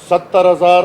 70,000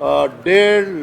1.5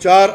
4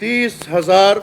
30,000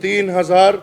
3,000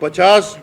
50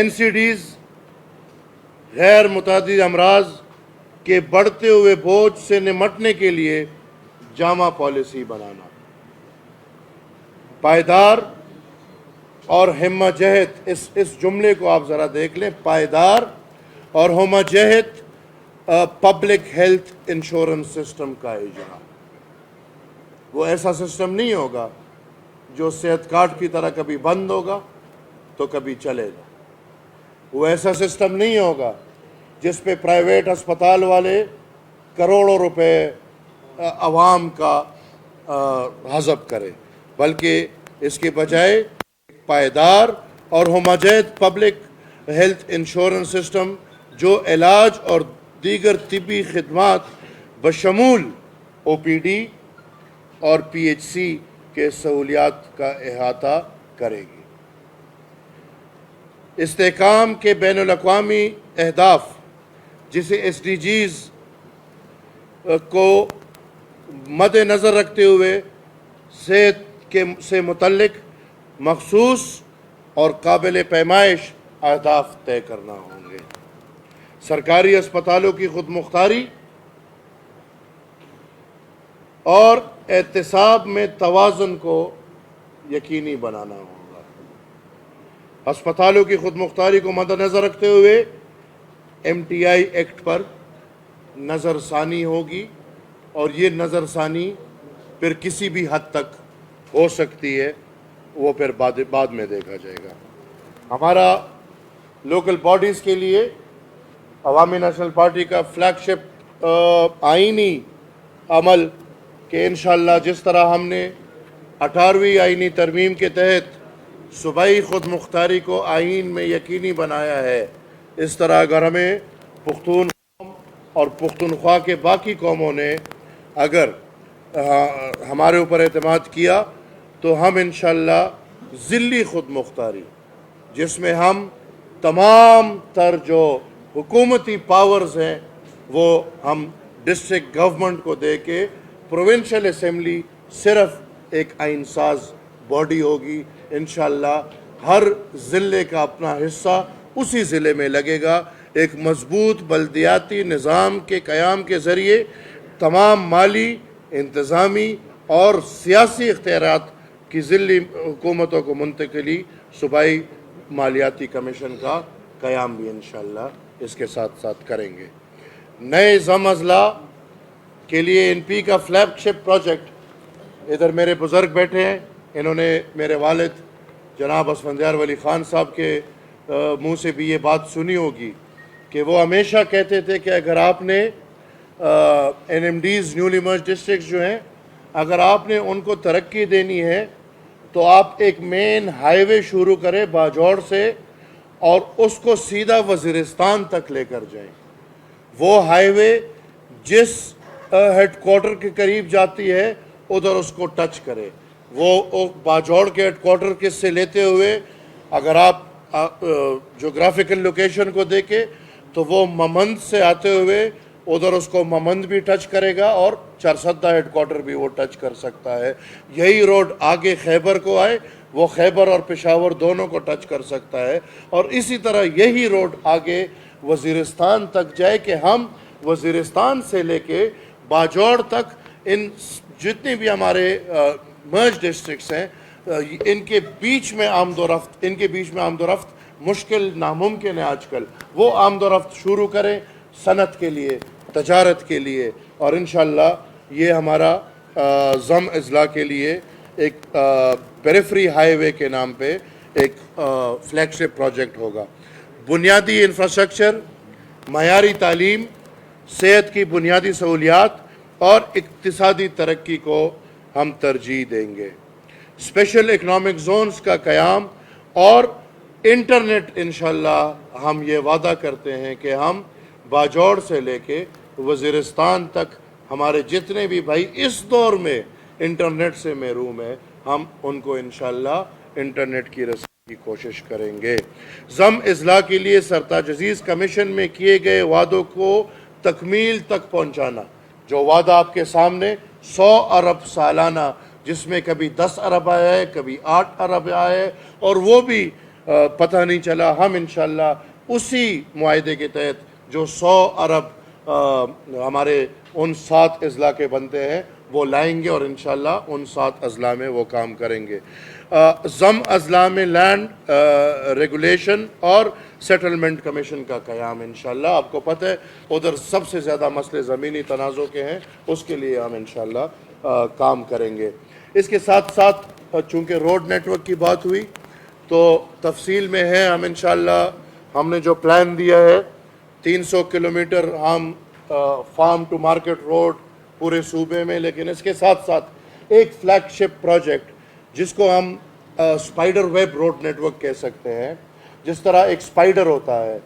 NCDs غیر متعدد امراض کے بڑھتے ہوئے بوجھ سے نمٹنے کے لیے جامع پالیسی بنانا، پائیدار اور ہمہ جہت، اس جملے کو آپ ذرا دیکھ لیں، پائیدار اور ہمہ جہت پبلک ہیلتھ انشورنس سسٹم کا اجرا۔ وہ ایسا سسٹم نہیں ہوگا جو صحت کارڈ کی طرح کبھی بند ہوگا تو کبھی چلے گا۔ وہ ایسا سسٹم نہیں ہوگا جس پہ پرائیویٹ ہسپتال والے کروڑوں روپے عوام کا حذف کرے، بلکہ اس کے بجائے پائیدار اور ہوموجیت پبلک ہیلتھ انشورنس سسٹم جو علاج اور دیگر طبی خدمات بشمول او پی ڈی اور پی ایچ سی کے سہولیات کا احاطہ کرے گی۔ استحکام کے بین الاقوامی اہداف جسے ایس ڈی جیز کو مد نظر رکھتے ہوئے صحت سے متعلق مخصوص اور قابل پیمائش اہداف طے کرنا ہوں گے۔ سرکاری اسپتالوں کی خود مختاری اور احتساب میں توازن کو یقینی بنانا ہوگا۔ ہسپتالوں کی خود مختاری کو مد نظر رکھتے ہوئے ایم ٹی آئی ایکٹ پر نظر ثانی ہوگی، اور یہ نظر ثانی پھر کسی بھی حد تک ہو سکتی ہے، وہ پھر بعد میں دیکھا جائے گا۔ ہمارا لوکل باڈیز کے لیے عوامی نیشنل پارٹی کا فلیگ شپ آئینی عمل کہ انشاءاللہ جس طرح ہم نے 18ویں آئینی ترمیم کے تحت صوبائی خود مختاری کو آئین میں یقینی بنایا ہے، اس طرح اگر ہمیں پختون قوم اور پختونخوا کے باقی قوموں نے اگر ہمارے اوپر اعتماد کیا تو ہم انشاءاللہ ذلی خود مختاری، جس میں ہم تمام تر جو حکومتی پاورز ہیں وہ ہم ڈسٹرکٹ گورنمنٹ کو دے کے پروونشل اسمبلی صرف ایک آئین ساز باڈی ہوگی۔ انشاءاللہ ہر ضلع کا اپنا حصہ اسی ضلع میں لگے گا۔ ایک مضبوط بلدیاتی نظام کے قیام کے ذریعے تمام مالی، انتظامی اور سیاسی اختیارات کی ضلعی حکومتوں کو منتقلی صوبائی مالیاتی کمیشن کا قیام بھی انشاءاللہ اس کے ساتھ ساتھ کریں گے۔ نئے ضم اضلاع کے لیے این پی کا فلیگ شپ پروجیکٹ، ادھر میرے بزرگ بیٹھے ہیں، انہوں نے میرے والد جناب اسفندیار ولی خان صاحب کے منہ سے بھی یہ بات سنی ہوگی کہ وہ ہمیشہ کہتے تھے کہ اگر آپ نے این ایم ڈیز نیولی مرج ڈسٹرکٹس جو ہیں، اگر آپ نے ان کو ترقی دینی ہے تو آپ ایک مین ہائی وے شروع کریں باجوڑ سے اور اس کو سیدھا وزیرستان تک لے کر جائیں۔ وہ ہائی وے جس ہیڈ کوارٹر کے قریب جاتی ہے ادھر اس کو ٹچ کرے۔ وہ باجوڑ کے ہیڈ کوارٹر کے سے لیتے ہوئے اگر آپ جغرافیکل لوکیشن کو دیکھیں تو وہ ممند سے آتے ہوئے ادھر اس کو ممند بھی ٹچ کرے گا اور چرسدہ ہیڈ کوارٹر بھی وہ ٹچ کر سکتا ہے۔ یہی روڈ آگے خیبر کو آئے، وہ خیبر اور پشاور دونوں کو ٹچ کر سکتا ہے، اور اسی طرح یہی روڈ آگے وزیرستان تک جائے کہ ہم وزیرستان سے لے کے باجوڑ تک ان جتنے بھی ہمارے مرج ڈسٹرکٹس ہیں ان کے بیچ میں آمد و رفت مشکل ناممکن ہے آج کل، وہ آمد و رفت شروع کریں صنعت کے لیے، تجارت کے لیے، اور انشاءاللہ یہ ہمارا ضم اضلاع کے لیے ایک پیریفری ہائی وے کے نام پہ ایک فلیگ شپ پروجیکٹ ہوگا۔ بنیادی انفراسٹرکچر، معیاری تعلیم، صحت کی بنیادی سہولیات اور اقتصادی ترقی کو ہم ترجیح دیں گے۔ اسپیشل اکنامک زونز کا قیام اور انٹرنیٹ، انشاءاللہ ہم یہ وعدہ کرتے ہیں کہ ہم باجوڑ سے لے کے وزیرستان تک ہمارے جتنے بھی بھائی اس دور میں انٹرنیٹ سے محروم ہیں، ہم ان کو انشاءاللہ انٹرنیٹ کی رسائی کی کوشش کریں گے۔ ضم اضلاع کے لیے سرتاج عزیز کمیشن میں کیے گئے وعدوں کو تکمیل تک پہنچانا۔ جو وعدہ آپ کے سامنے 100 ارب سالانہ، جس میں کبھی 10 ارب آیا ہے، کبھی 8 ارب آیا ہے، اور وہ بھی پتہ نہیں چلا، ہم انشاءاللہ اسی معاہدے کے تحت جو 100 ارب ہمارے ان 7 اضلاع کے بنتے ہیں وہ لائیں گے، اور انشاءاللہ ان 7 اضلاع میں وہ کام کریں گے۔ ضم اضلاع میں لینڈ ریگولیشن اور سیٹلمنٹ کمیشن کا قیام انشاءاللہ، آپ کو پتہ ہے ادھر سب سے زیادہ مسئلے زمینی تنازع کے ہیں، اس کے لیے ہم انشاءاللہ کام کریں گے۔ اس کے ساتھ ساتھ چونکہ روڈ نیٹ ورک کی بات ہوئی تو تفصیل میں ہے، ہم انشاءاللہ ہم نے جو پلان دیا ہے 300 کلومیٹر ہم فارم ٹو مارکیٹ روڈ پورے صوبے میں، لیکن اس کے ساتھ ساتھ ایک فلیگ شپ پروجیکٹ جس کو ہم spider web road network کہہ سکتے ہیں، جس طرح ایک اسپائڈر ہوتا ہے،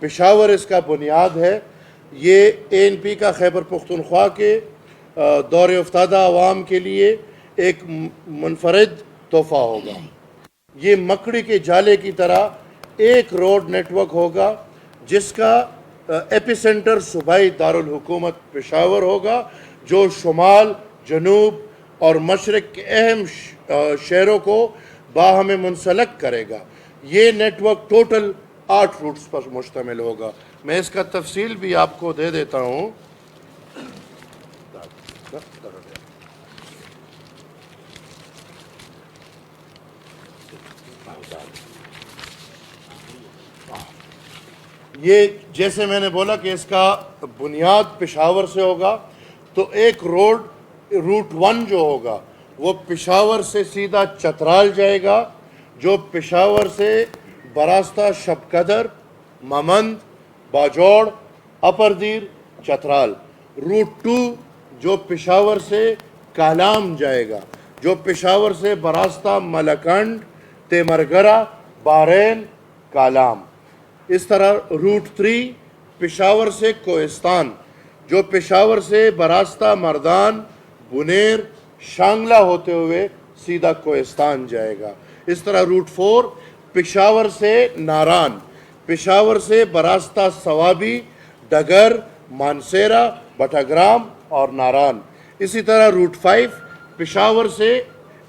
پشاور اس کا بنیاد ہے۔ یہ ANP کا خیبر پختونخوا کے دور افتادہ عوام کے لیے ایک منفرد تحفہ ہوگا۔ یہ مکڑی کے جالے کی طرح ایک روڈ نیٹ ورک ہوگا جس کا ایپی سینٹر صوبائی دارالحکومت پشاور ہوگا، جو شمال، جنوب اور مشرق کے اہم شہروں کو باہم منسلک کرے گا۔ یہ نیٹ ورک ٹوٹل 8 روٹس پر مشتمل ہوگا۔ میں اس کا تفصیل بھی آپ کو دے دیتا ہوں۔ یہ جیسے میں نے بولا کہ اس کا بنیاد پشاور سے ہوگا، تو ایک روٹ 1 جو ہوگا وہ پشاور سے سیدھا چترال جائے گا، جو پشاور سے براستہ شب قدر، ممند، باجوڑ، اپر دیر، چترال۔ روٹ 2 جو پشاور سے کالام جائے گا، جو پشاور سے براستہ ملکنڈ، تیمرگرہ، بحرین، کالام۔ اس طرح روٹ 3 پشاور سے کوہستان، جو پشاور سے براستہ مردان، بنیر، شانگلہ ہوتے ہوئے سیدھا کوہستان جائے گا۔ اس طرح روٹ 4 پشاور سے ناران، پشاور سے براستہ سوابی، ڈگر، مانسیرہ، بٹھگرام اور ناران۔ اسی طرح روٹ 5 پشاور سے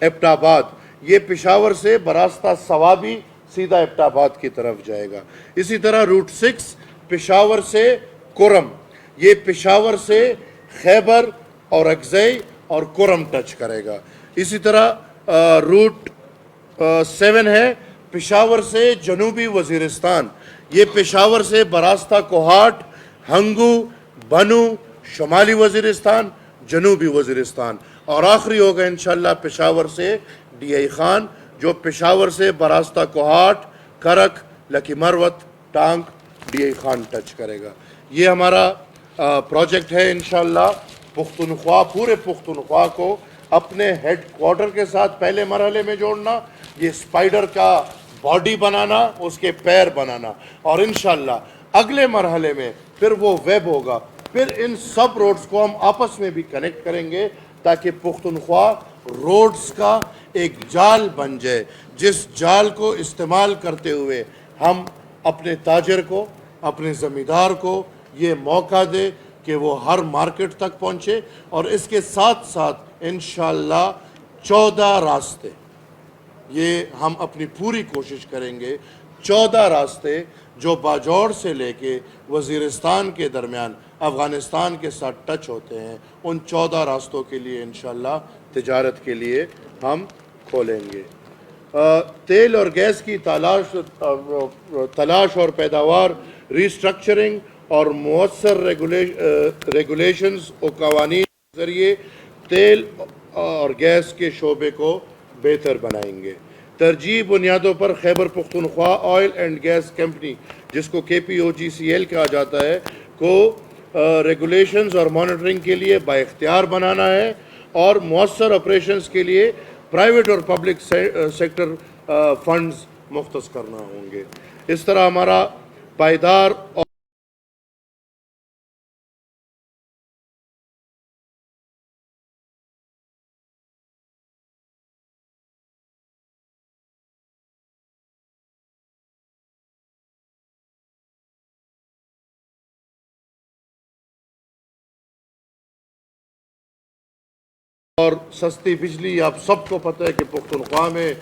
ایبٹ آباد، یہ پشاور سے براستہ سوابی سیدھا ایبٹ آباد کی طرف جائے گا۔ اسی طرح روٹ 6 پشاور سے کرم، یہ پشاور سے خیبر اور اکزئی اور کرم ٹچ کرے گا۔ اسی طرح روٹ 7 ہے پشاور سے جنوبی وزیرستان، یہ پشاور سے براستہ کوہاٹ، ہنگو، بنو، شمالی وزیرستان، جنوبی وزیرستان۔ اور آخری ہوگا انشاءاللہ پشاور سے ڈی آئی خان، جو پشاور سے براستہ کوہاٹ، کرک، لکی مروت، ٹانک، ڈی آئی خان ٹچ کرے گا۔ یہ ہمارا پروجیکٹ ہے انشاءاللہ پختونخوا، پورے پختونخوا کو اپنے ہیڈ کوارٹر کے ساتھ پہلے مرحلے میں جوڑنا، یہ اسپائڈر کا باڈی بنانا، اس کے پیر بنانا، اور انشاءاللہ اگلے مرحلے میں پھر وہ ویب ہوگا۔ پھر ان سب روڈز کو ہم آپس میں بھی کنیکٹ کریں گے تاکہ پختونخوا روڈز کا ایک جال بن جائے، جس جال کو استعمال کرتے ہوئے ہم اپنے تاجر کو، اپنے زمیندار کو یہ موقع دے کہ وہ ہر مارکیٹ تک پہنچے۔ اور اس کے ساتھ ساتھ انشاءاللہ 14 راستے، یہ ہم اپنی پوری کوشش کریں گے، 14 راستے جو باجوڑ سے لے کے وزیرستان کے درمیان افغانستان کے ساتھ ٹچ ہوتے ہیں، ان 14 راستوں کے لیے انشاءاللہ تجارت کے لیے ہم کھولیں گے۔ تیل اور گیس کی تلاش اور پیداوار، ریسٹرکچرنگ اور مؤثر ریگولیشنز و قوانین کے ذریعے تیل اور گیس کے شعبے کو بہتر بنائیں گے۔ ترجیحی بنیادوں پر Khyber Pakhtunkhwa oil and gas company, جس کو KPOGCL کہا جاتا ہے، کو ریگولیشنز اور مانیٹرنگ کے لیے بااختیار بنانا ہے، اور مؤثر آپریشنز کے لیے پرائیویٹ اور پبلک سیکٹر فنڈز مختص کرنا ہوں گے۔ اس طرح ہمارا پائیدار اور سستی بجلی، آپ سب کو پتہ ہے کہ پختونخوا میں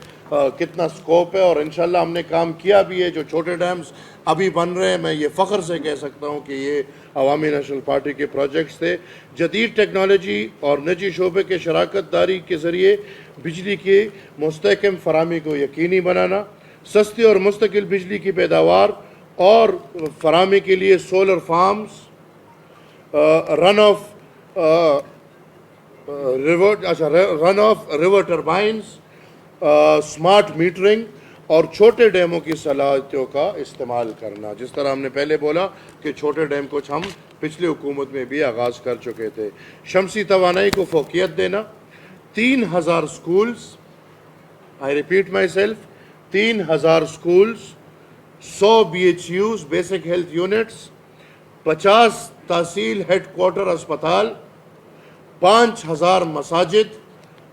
کتنا سکوپ ہے، اور انشاءاللہ ہم نے کام کیا بھی ہے. جو چھوٹے ڈیمز ابھی بن رہے ہیں، میں یہ فخر سے کہہ سکتا ہوں کہ یہ عوامی نیشنل پارٹی کے پروجیکٹس تھے. جدید ٹیکنالوجی اور نجی شعبے کے شراکت داری کے ذریعے بجلی کی مستحکم فراہمی کو یقینی بنانا، سستی اور مستقل بجلی کی پیداوار اور فراہمی کے لیے solar farms, run off river turbines, smart metering اور چھوٹے ڈیموں کی صلاحیتوں کا استعمال کرنا. جس طرح ہم نے پہلے بولا کہ چھوٹے ڈیم کچھ ہم پچھلی حکومت میں بھی آغاز کر چکے تھے. شمسی توانائی کو فوقیت دینا، 3000 schools, I repeat myself, 3000 schools, 100 BHUs basic health units, 50 headquarter کوارٹر اسپتال، 5000 مساجد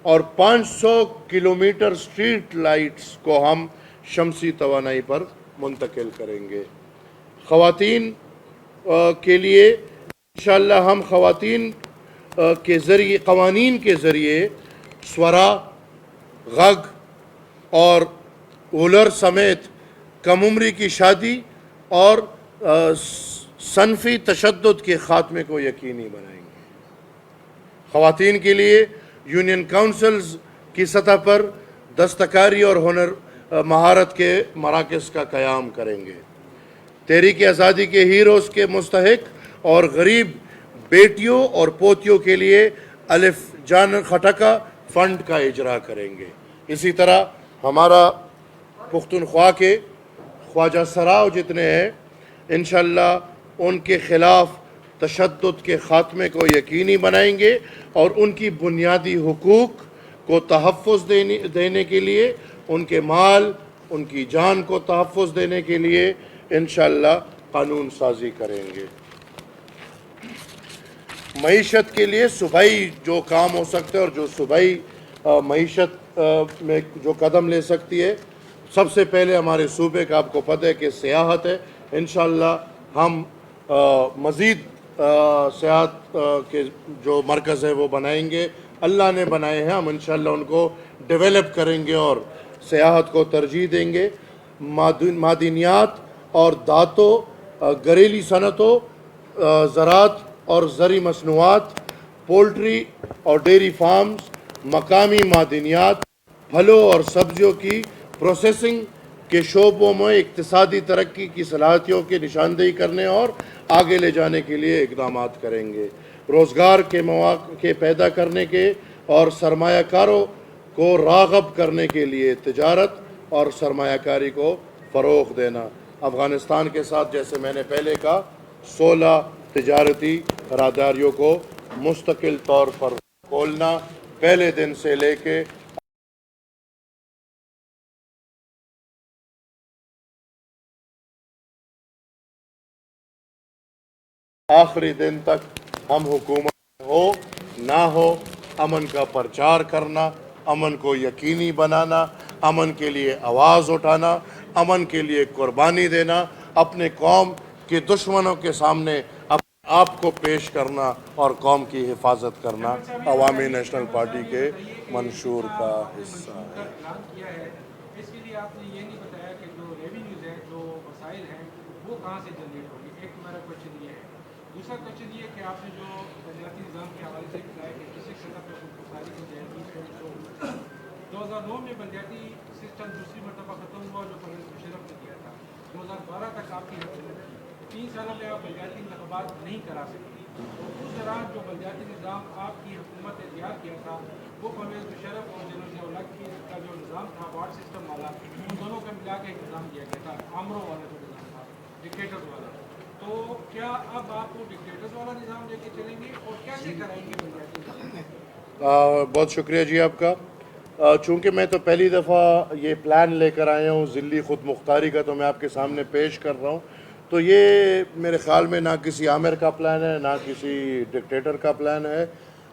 اور 500 کلومیٹر اسٹریٹ لائٹس کو ہم شمسی توانائی پر منتقل کریں گے. خواتین کے لیے انشاءاللہ ہم قوانین کے ذریعے سورا، غگ اور اولر سمیت کم عمری کی شادی اور صنفی تشدد کے خاتمے کو یقینی بنائیں گے. خواتین کے لیے یونین کونسلز کی سطح پر دستکاری اور ہنر مہارت کے مراکز کا قیام کریں گے. تحریک آزادی کے ہیروز کے مستحق اور غریب بیٹیوں اور پوتیوں کے لیے الف جان خٹکا فنڈ کا اجرا کریں گے. اسی طرح ہمارا پختونخوا کے خواجہ سراؤ جتنے ہیں، انشاءاللہ ان کے خلاف تشدد کے خاتمے کو یقینی بنائیں گے اور ان کی بنیادی حقوق کو تحفظ دینے کے لیے، ان کے مال، ان کی جان کو تحفظ دینے کے لیے انشاءاللہ قانون سازی کریں گے. معیشت کے لیے صوبائی جو کام ہو سکتے ہیں اور جو صوبائی معیشت میں جو قدم لے سکتی ہے، سب سے پہلے ہمارے صوبے کا آپ کو پتہ ہے کہ سیاحت ہے. انشاءاللہ ہم مزید سیاحت کے جو مرکز ہے وہ بنائیں گے. اللہ نے بنائے ہیں، ہم انشاءاللہ ان کو ڈیولپ کریں گے اور سیاحت کو ترجیح دیں گے. معدنیات اور دھاتوں، گھریلو صنعتوں، زراعت اور زرعی مصنوعات، پولٹری اور ڈیری فارمز، مقامی معدنیات، پھلوں اور سبزیوں کی پروسیسنگ کے شعبوں میں اقتصادی ترقی کی صلاحیتوں کی نشاندہی کرنے اور آگے لے جانے کے لیے اقدامات کریں گے. روزگار کے مواقع پیدا کرنے کے اور سرمایہ کاروں کو راغب کرنے کے لیے تجارت اور سرمایہ کاری کو فروغ دینا. افغانستان کے ساتھ جیسے میں نے پہلے کہا 16 تجارتی راہداریوں کو مستقل طور پر کھولنا، پہلے دن سے لے کے آخری دن تک ہم حکومت ہو نہ ہو امن کا پرچار کرنا، امن کو یقینی بنانا، امن کے لیے آواز اٹھانا، امن کے لیے قربانی دینا، اپنے قوم کے دشمنوں کے سامنے اپنے آپ کو پیش کرنا اور قوم کی حفاظت کرنا عوامی نیشنل پارٹی کے منشور کا حصہ ہے. اس کے لیے آپ نے یہ نہیں بتایا کہ جو ریونیوز ہیں، جو وسائل ہیں، وہ کہاں سے جنریٹ ہوگی. ایک میرا کوشچن یہ ہے. دوسرا کوشچن یہ کہ آپ نے جو بلدیاتی نظام کے حوالے سے بتایا کہ کسی سطح پہ خودکفاری کی جائے گی. 2009 میں بلدیاتی سسٹم دوسری مرتبہ ختم ہوا جو پرویز مشرف نے کیا تھا. 2012 تک آپ کی حکومت تھی. 3 سالوں میں آپ بلدیاتی انتخابات نہیں کرا سکتی. اس دوران جو بلدیاتی نظام آپ کی حکومت نے تیار کیا تھا وہ پرویز مشرف اور جنرل ضیاء الحق کا جو نظام تھا وارڈ سسٹم والا، ان دونوں کا ملا کے ایک نظام دیا گیا تھا، آمروں والا جو نظام تھا، ڈکٹیٹرز والا. تو کیا اب آپ کو ڈکٹیٹرز والا نظام لے کے چلیں گے اور کیسے کرائیں گے بلدیاتی نظام؟ بہت شکریہ جی آپ کا. چونکہ میں تو پہلی دفعہ یہ پلان لے کر آیا ہوں ضلعی خود مختاری کا، تو میں آپ کے سامنے پیش کر رہا ہوں. تو یہ میرے خیال میں نہ کسی آمر کا پلان ہے، نہ کسی ڈکٹیٹر کا پلان ہے.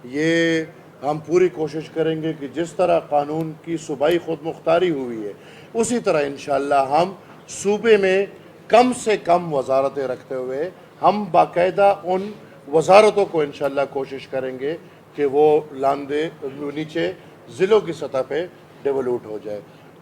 یہ ہم پوری کوشش کریں گے کہ جس طرح قانون کی صوبائی خود مختاری ہوئی ہے اسی طرح انشاءاللہ ہم صوبے میں کم سے کم وزارتیں رکھتے ہوئے ہم باقاعدہ ان وزارتوں کو انشاءاللہ کوشش کریں گے کہ وہ لاندے نیچے ضلعوں کی سطح پہ ڈیولوٹ ہو جائے.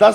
10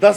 10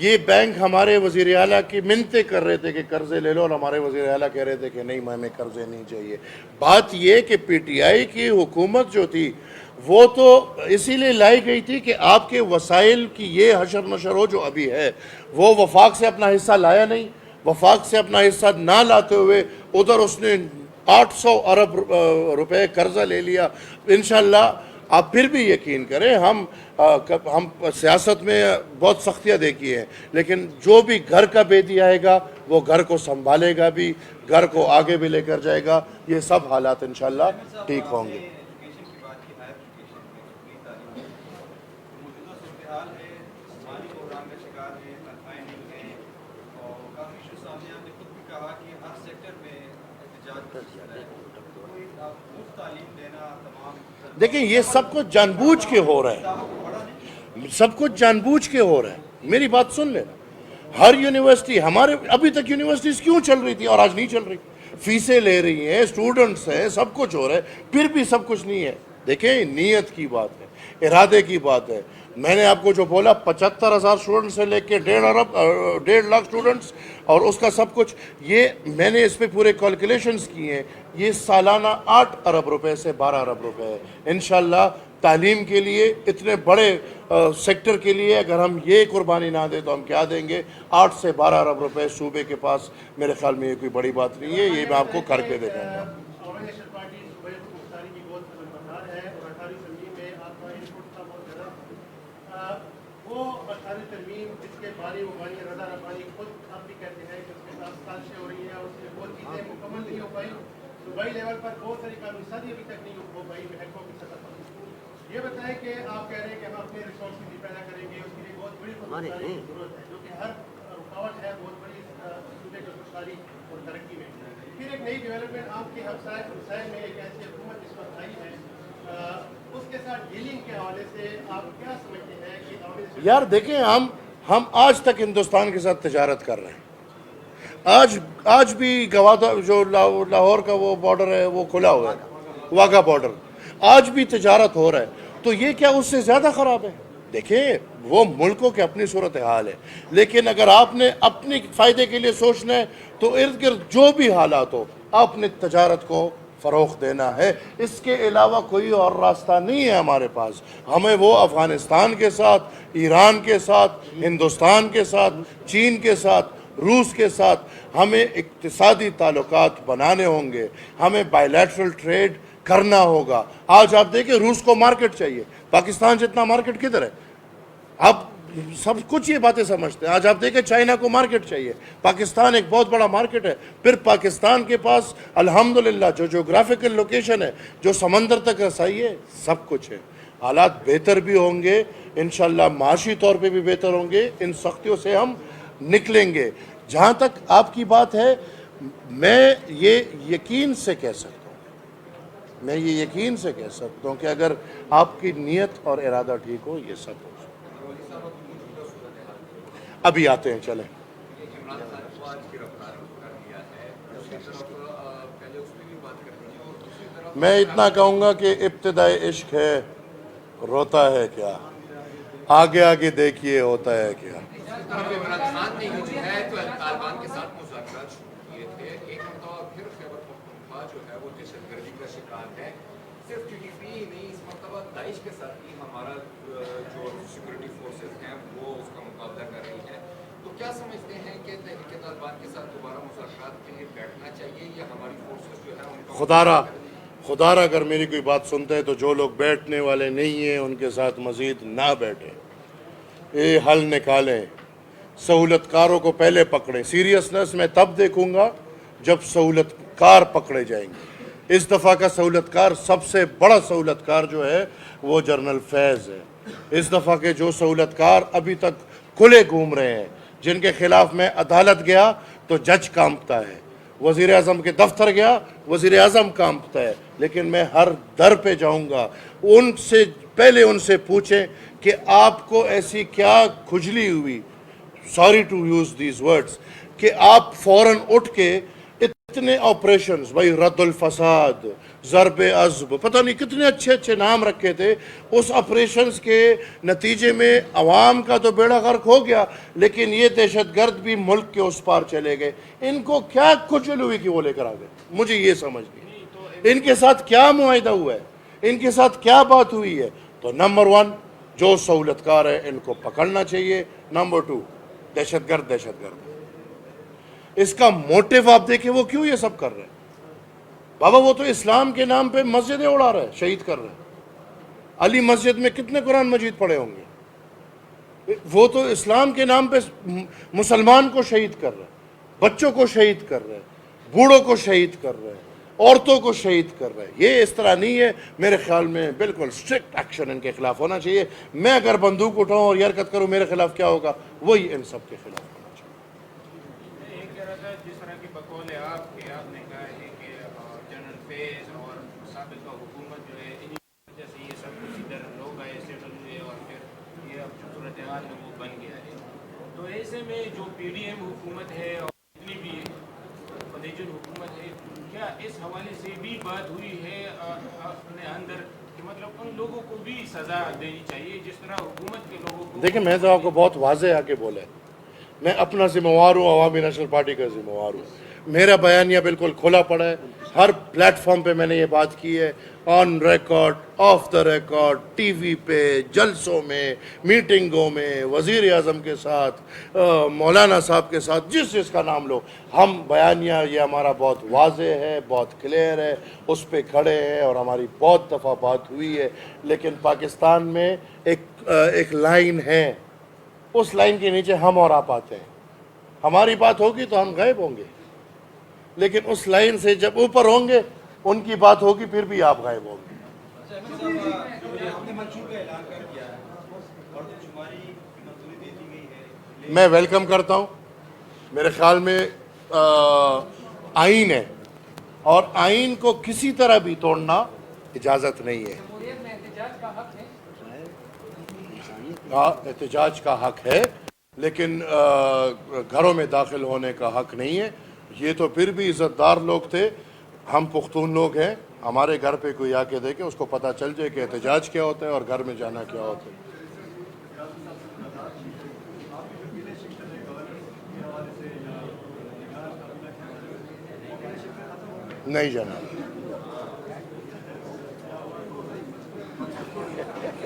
یہ بینک ہمارے وزیر اعلیٰ کی منتیں کر رہے تھے کہ قرضے لے لو، اور ہمارے وزیر اعلیٰ کہہ رہے تھے کہ نہیں، ہمیں قرضے نہیں چاہیے. بات یہ کہ پی ٹی آئی کی حکومت جو تھی وہ تو اسی لیے لائی گئی تھی کہ آپ کے وسائل کی یہ حشر نشر ہو جو ابھی ہے. وہ وفاق سے اپنا حصہ لایا نہیں، وفاق سے اپنا حصہ نہ لاتے ہوئے ادھر اس نے 800 ارب روپے قرضہ لے لیا. انشاءاللہ آپ پھر بھی یقین کریں، ہم سیاست میں بہت سختیاں دیکھی ہیں، لیکن جو بھی گھر کا بیٹی آئے گا وہ گھر کو سنبھالے گا بھی، گھر کو آگے بھی لے کر جائے گا. یہ سب حالات انشاءاللہ ٹھیک ہوں گے. ایجوکیشن کی بات کی، ہائر ایجوکیشن میں تکنیکی تعلیم موجودہ صورتحال ہے، مالی بحران کا شکار ہے، تنخواہیں نہیں ہیں اور کافی ایشو سامنے. آپ نے خود بھی کہا کہ ہر سیکٹر میں احتجاج کا سلسلہ ہے. کوئی مفت تعلیم دینا تمام، دیکھیں یہ سب کچھ جان بوجھ کے ہو رہا ہے، سب کچھ جان بوجھ کے ہو رہا ہے. میری بات سن لیں، ہر یونیورسٹی ہمارے ابھی تک یونیورسٹیز کیوں چل رہی تھی اور آج نہیں چل رہی؟ فیسیں لے رہی ہیں، اسٹوڈنٹس ہیں، سب کچھ ہو رہا ہے، پھر بھی سب کچھ نہیں ہے. دیکھیں نیت کی بات ہے، ارادے کی بات ہے. میں نے آپ کو جو بولا 75,000 اسٹوڈنٹ سے لے کے 1.5 لاکھ اسٹوڈنٹس اور اس کا سب کچھ، یہ میں نے اس پہ پورے کیلکولیشنز کیے ہیں. یہ سالانہ 8 ارب روپے سے 12 ارب روپے ہے. انشاءاللہ تعلیم کے لیے اتنے بڑے سیکٹر کے لیے اگر ہم یہ قربانی نہ دیں تو ہم کیا دیں گے؟ 8 سے 12 ارب روپے صوبے کے پاس. میرے خیال میں یہ کوئی بڑی بات نہیں ہے، یہ میں آپ کو کر کے دکھاؤں گا. عوامی نیشنل پارٹی صوبائی کو مختاری کی بہت مدار ہے اور 18 ترمیم میں آپ کا انپٹ تھا بہت زیادہ. وہ 18 ترمیم جس کے بانی و بانی رضا ربانی خود آپ بھی کہتے ہیں کہ اس کے ساتھ سازشیں ہو رہی ہیں اور اس میں بہت چیزیں مکمل نہیں ہو پائی. صوبائی لیول پر بہت ساری قانون سازی ابھی تک نہیں ہو پائی محکموں کی سطح پر. یہ بتائیں کہ آپ کہہ رہے ہیں کہ ہم اپنے ریسورسز بھی پیدا کریں گے، اس کے لیے بہت بڑی خودمختاری کی ضرورت ہے جو کہ ہر رکاوٹ ہے بہت بڑی صوبے کی خوشحالی اور ترقی میں. پھر ایک نئی ڈیولپمنٹ آپ کے ہمسائے میں ایک ایسی حکومت اس وقت آئی ہے، اس کے ساتھ ڈیلنگ کے حوالے سے آپ کیا سمجھتے ہیں کہ عوامی یار دیکھیں ہم آج تک ہندوستان کے ساتھ تجارت کر رہے ہیں. آج بھی گوادہ جو لاہور کا وہ بارڈر ہے وہ کھلا ہوا ہے، واگا بارڈر، آج بھی تجارت ہو رہا ہے. تو یہ کیا اس سے زیادہ خراب ہے؟ دیکھیں وہ ملکوں کے اپنی صورتحال ہے، لیکن اگر آپ نے اپنے فائدے کے لیے سوچنا ہے تو ارد گرد جو بھی حالات ہو آپ نے تجارت کو فروغ دینا ہے. اس کے علاوہ کوئی اور راستہ نہیں ہے ہمارے پاس. ہمیں وہ افغانستان کے ساتھ، ایران کے ساتھ، ہندوستان کے ساتھ، چین کے ساتھ، روس کے ساتھ ہمیں اقتصادی تعلقات بنانے ہوں گے، ہمیں بائیلیٹرل ٹریڈ کرنا ہوگا. آج آپ دیکھیں روس کو مارکیٹ چاہیے، پاکستان جتنا مارکیٹ کدھر ہے؟ آپ سب کچھ یہ باتیں سمجھتے ہیں. آج آپ دیکھیں چائنا کو مارکیٹ چاہیے، پاکستان ایک بہت بڑا مارکیٹ ہے. پھر پاکستان کے پاس الحمدللہ جو جغرافیکل لوکیشن ہے، جو سمندر تک رسائی ہے، سب کچھ ہے. حالات بہتر بھی ہوں گے انشاءاللہ، معاشی طور پہ بھی بہتر ہوں گے. ان سختیوں سے ہم نکلیں گے. جہاں تک آپ کی بات ہے، میں یہ یقین سے کہہ سکتا ہوں کہ اگر آپ کی نیت اور ارادہ ٹھیک ہو یہ سب ہو. ابھی آتے ہیں، چلیں. میں اتنا کہوں گا کہ ابتدائی عشق ہے روتا ہے کیا، آگے آگے دیکھیے ہوتا ہے کیا. عمران خان نے جو ہے تو طالبان کے ساتھ مذاکرات شروع کیے تھے. ایک مرتبہ پھر خیبر پختونخوا جو ہے وہ دہشت گردی کا شکار ہے. صرف ٹی ٹی پی ہی نہیں، اس مرتبہ داعش کے ساتھ بھی ہمارا جو سیکورٹی فورسز ہیں وہ اس کا مقابلہ کر رہی ہیں. تو کیا سمجھتے ہیں کہ تحریک طالبان کے ساتھ دوبارہ مذاکرات کے لیے بیٹھنا چاہیے یا ہماری فورسز جو ہے ان کا خدا را اگر میری کوئی بات سنتے ہیں تو جو لوگ بیٹھنے والے نہیں ہیں ان کے ساتھ مزید نہ بیٹھیں. یہ حل نکالیں. سہولت کاروں کو پہلے پکڑیں. سیریسنس میں تب دیکھوں گا جب سہولت کار پکڑے جائیں گے. اس دفعہ کا سہولت کار، سب سے بڑا سہولت کار جو ہے وہ جنرل فیض ہے. اس دفعہ کے جو سہولت کار ابھی تک کھلے گھوم رہے ہیں، جن کے خلاف میں عدالت گیا تو جج کانپتا ہے، وزیر اعظم کے دفتر گیا وزیر اعظم کانپتا ہے. لیکن میں ہر در پہ جاؤں گا، ان سے پہلے ان سے پوچھیں کہ آپ کو ایسی کیا کھجلی ہوئی، sorry to use these words, کہ آپ فوراً اٹھ کے اتنے آپریشنز بھائی، رد الفساد، ضرب عزب، پتہ نہیں کتنے اچھے اچھے نام رکھے تھے. اس آپریشنز کے نتیجے میں عوام کا تو بیڑا غرق ہو گیا، لیکن یہ دہشت گرد بھی ملک کے اس پار چلے گئے. ان کو کیا کچل ہوئی کہ وہ لے کر آ گئے؟ مجھے یہ سمجھ نہیں. ان کے ساتھ کیا معاہدہ ہوا ہے؟ ان کے ساتھ کیا بات ہوئی ہے؟ تو نمبر 1 جو سہولت کار ہے ان کو پکڑنا چاہیے. نمبر 2 دہشت گرد اس کا موٹیو آپ دیکھیں وہ کیوں یہ سب کر رہے ہیں؟ بابا وہ تو اسلام کے نام پہ مسجدیں اڑا رہے ہیں، شہید کر رہے ہیں. علی مسجد میں کتنے قرآن مجید پڑھے ہوں گے؟ وہ تو اسلام کے نام پہ مسلمان کو شہید کر رہے ہیں، بچوں کو شہید کر رہے ہیں، بوڑھوں کو شہید کر رہے ہیں، عورتوں کو شہید کر رہے ہیں. یہ اس طرح نہیں ہے. میرے خیال میں بالکل سٹرکٹ ایکشن ان کے خلاف ہونا چاہیے. میں اگر بندوق اٹھاؤں اور یہ حرکت کروں میرے خلاف کیا ہوگا؟ وہی ان سب کے خلاف ہونا چاہیے. میں یہ کہہ رہا تھا جس طرح کی بقول ہے آپ نے کہا ہے کہ جنرل فیض اور سابقہ حکومت جو ہے انہیں وجہ سے یہ سب کچھ ادھر لوگ آئے سیٹل ہوئے اور پھر یہ اب صورتحال میں وہ بن گیا ہے. تو ایسے میں جو پی ڈی ایم حکومت ہے اور جتنی بھی مدیجن حکومت ہے، کیا اس حوالے سے بھی بات ہوئی ہے اپنے اندر کہ مطلب ان لوگوں کو بھی سزا دینی چاہیے جس طرح حکومت کے لوگوں کو؟ دیکھیں میں تو آپ کو بہت واضح آ کے بولا ہے، میں اپنا ذمہ وار ہوں، عوامی نیشنل پارٹی کا ذمہ وار ہوں. میرا بیانیہ بالکل کھلا پڑا ہے. ہر پلیٹ فارم پہ میں نے یہ بات کی ہے، on record, of the record, T V پہ، جلسوں میں، میٹنگوں میں، وزیر اعظم کے ساتھ، مولانا صاحب کے ساتھ، جس کا نام لو. ہم بیانیہ یہ ہمارا بہت واضح ہے، بہت کلیئر ہے، اس پہ کھڑے ہیں اور ہماری بہت دفعہ بات ہوئی ہے. لیکن پاکستان میں ایک لائن ہے، اس لائن کے نیچے ہم اور آپ آتے ہیں. ہماری بات ہوگی تو ہم غائب ہوں گے، لیکن اس لائن سے جب اوپر ہوں گے ان کی بات ہوگی پھر بھی آپ غائب ہوں گے. ہم نے منشور کا اعلان کر دیا ہے اور کچھ ہماری منظوری دے دی گئی ہے. میں ویلکم کرتا ہوں. میرے خیال میں آئین ہے اور آئین کو کسی طرح بھی توڑنا اجازت نہیں ہے. جمہوریت میں احتجاج کا حق ہے. احتجاج کا حق ہے، لیکن گھروں میں داخل ہونے کا حق نہیں ہے. یہ تو پھر بھی عزت دار لوگ تھے. ہم پختون لوگ ہیں، ہمارے گھر پہ کوئی آ کے دیکھے اس کو پتہ چل جائے کہ احتجاج کیا ہوتا ہے اور گھر میں جانا کیا ہوتا ہے. نہیں جناب.